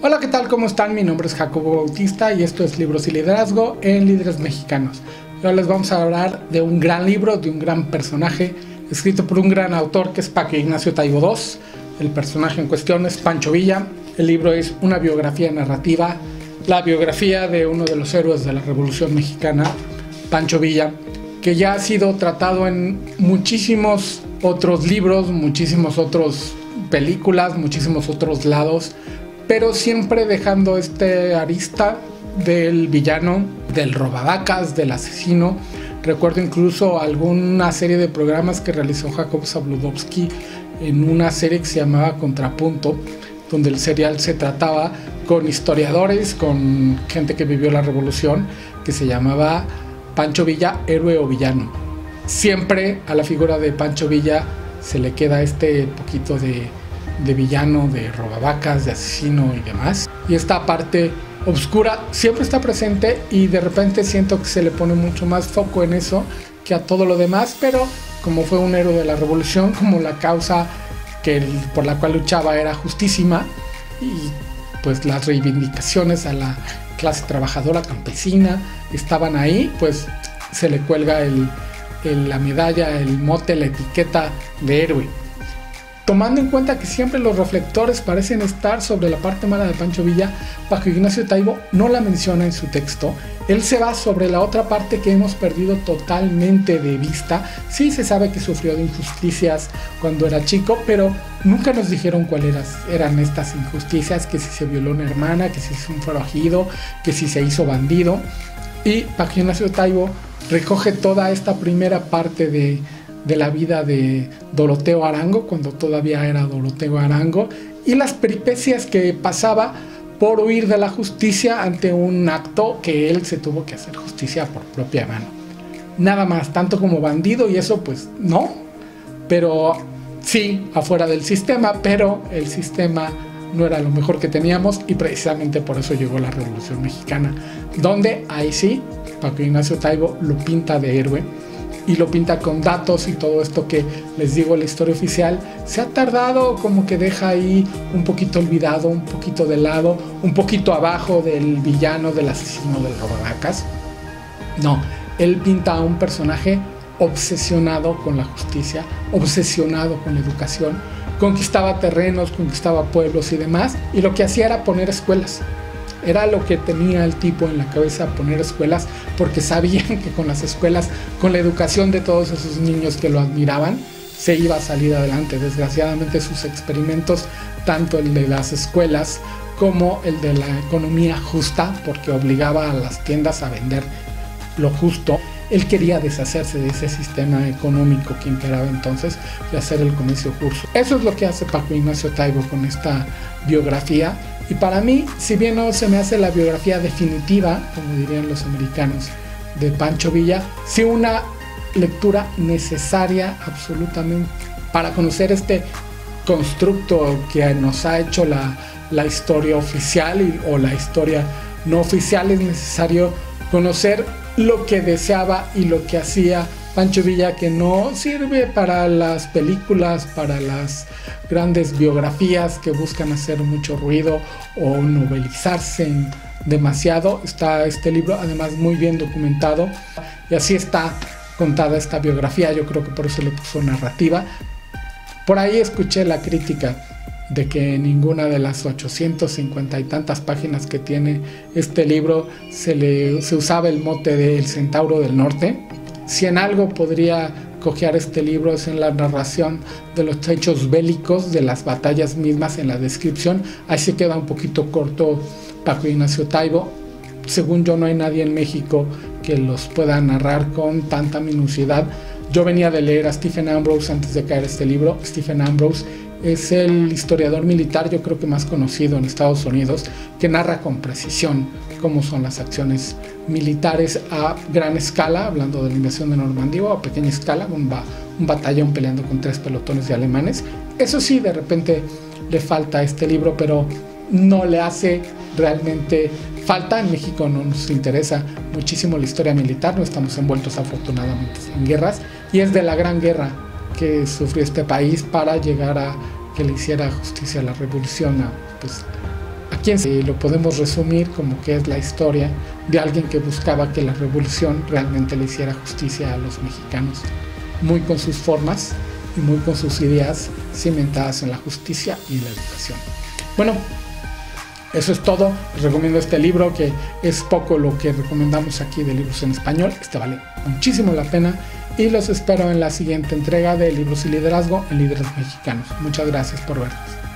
Hola, ¿qué tal? ¿Cómo están? Mi nombre es Jacobo Bautista y esto es Libros y Liderazgo en Líderes Mexicanos. Hoy les vamos a hablar de un gran libro, de un gran personaje, escrito por un gran autor que es Paco Ignacio Taibo II. El personaje en cuestión es Pancho Villa. El libro es una biografía narrativa, la biografía de uno de los héroes de la Revolución Mexicana, Pancho Villa, que ya ha sido tratado en muchísimos otros libros, muchísimos otros películas, muchísimos otros lados, pero siempre dejando este arista del villano, del robavacas, del asesino. Recuerdo incluso alguna serie de programas que realizó Jacob Zabludovsky en una serie que se llamaba Contrapunto, donde el serial se trataba con historiadores, con gente que vivió la revolución, que se llamaba Pancho Villa, héroe o villano. Siempre a la figura de Pancho Villa se le queda este poquito de villano, de robavacas, de asesino y demás. Y esta parte oscura siempre está presente y de repente siento que se le pone mucho más foco en eso que a todo lo demás, pero como fue un héroe de la revolución, como la causa por la cual luchaba era justísima y pues las reivindicaciones a la clase trabajadora campesina estaban ahí, pues se le cuelga la medalla, el mote, la etiqueta de héroe. Tomando en cuenta que siempre los reflectores parecen estar sobre la parte mala de Pancho Villa, Paco Ignacio Taibo no la menciona en su texto. Él se va sobre la otra parte que hemos perdido totalmente de vista. Sí se sabe que sufrió de injusticias cuando era chico, pero nunca nos dijeron cuáles eran estas injusticias, que si se violó una hermana, que si se hizo un forajido, que si se hizo bandido. Y Paco Ignacio Taibo recoge toda esta primera parte de la vida de Doroteo Arango, cuando todavía era Doroteo Arango, y las peripecias que pasaba por huir de la justicia ante un acto que él se tuvo que hacer justicia por propia mano. Nada más, tanto como bandido, y eso pues no, pero sí, afuera del sistema, pero el sistema no era lo mejor que teníamos y precisamente por eso llegó la Revolución Mexicana, donde ahí sí, Paco Ignacio Taibo lo pinta de héroe, y lo pinta con datos y todo esto que les digo, la historia oficial se ha tardado, como que deja ahí un poquito olvidado, un poquito de lado, un poquito abajo del villano, del asesino, del robavacas. No, él pinta a un personaje obsesionado con la justicia, obsesionado con la educación, conquistaba terrenos, conquistaba pueblos y demás, y lo que hacía era poner escuelas. Era lo que tenía el tipo en la cabeza, poner escuelas, porque sabían que con las escuelas, con la educación de todos esos niños que lo admiraban, se iba a salir adelante. Desgraciadamente sus experimentos, tanto el de las escuelas como el de la economía justa, porque obligaba a las tiendas a vender lo justo, él quería deshacerse de ese sistema económico que imperaba entonces y hacer el comercio justo. Eso es lo que hace Paco Ignacio Taibo con esta biografía. Y para mí, si bien no se me hace la biografía definitiva, como dirían los americanos, de Pancho Villa, sí una lectura necesaria absolutamente para conocer este constructo que nos ha hecho la historia oficial o la historia no oficial. Es necesario conocer lo que deseaba y lo que hacía Pancho Villa, que no sirve para las películas, para las grandes biografías que buscan hacer mucho ruido o novelizarse demasiado. Está este libro además muy bien documentado y así está contada esta biografía. Yo creo que por eso le puso narrativa. Por ahí escuché la crítica de que ninguna de las 850 y tantas páginas que tiene este libro se usaba el mote del Centauro del Norte. Si en algo podría cojear este libro es en la narración de los hechos bélicos, de las batallas mismas, en la descripción. Ahí se queda un poquito corto Paco Ignacio Taibo. Según yo, no hay nadie en México que los pueda narrar con tanta minuciosidad. Yo venía de leer a Stephen Ambrose antes de caer este libro. Stephen Ambrose es el historiador militar, yo creo que más conocido en Estados Unidos, que narra con precisión cómo son las acciones militares a gran escala, hablando de la invasión de Normandía, o a pequeña escala, un batallón peleando con 3 pelotones de alemanes. Eso sí, de repente le falta a este libro, pero no le hace realmente falta. En México no nos interesa muchísimo la historia militar, no estamos envueltos afortunadamente en guerras, y es de la gran guerra que sufrió este país para llegar a que le hiciera justicia a la revolución, lo podemos resumir como que es la historia de alguien que buscaba que la revolución realmente le hiciera justicia a los mexicanos, muy con sus formas y muy con sus ideas cimentadas en la justicia y la educación. Bueno, eso es todo. Les recomiendo este libro, que es poco lo que recomendamos aquí de libros en español. Este vale muchísimo la pena y los espero en la siguiente entrega de Libros y Liderazgo en Líderes Mexicanos. Muchas gracias por vernos.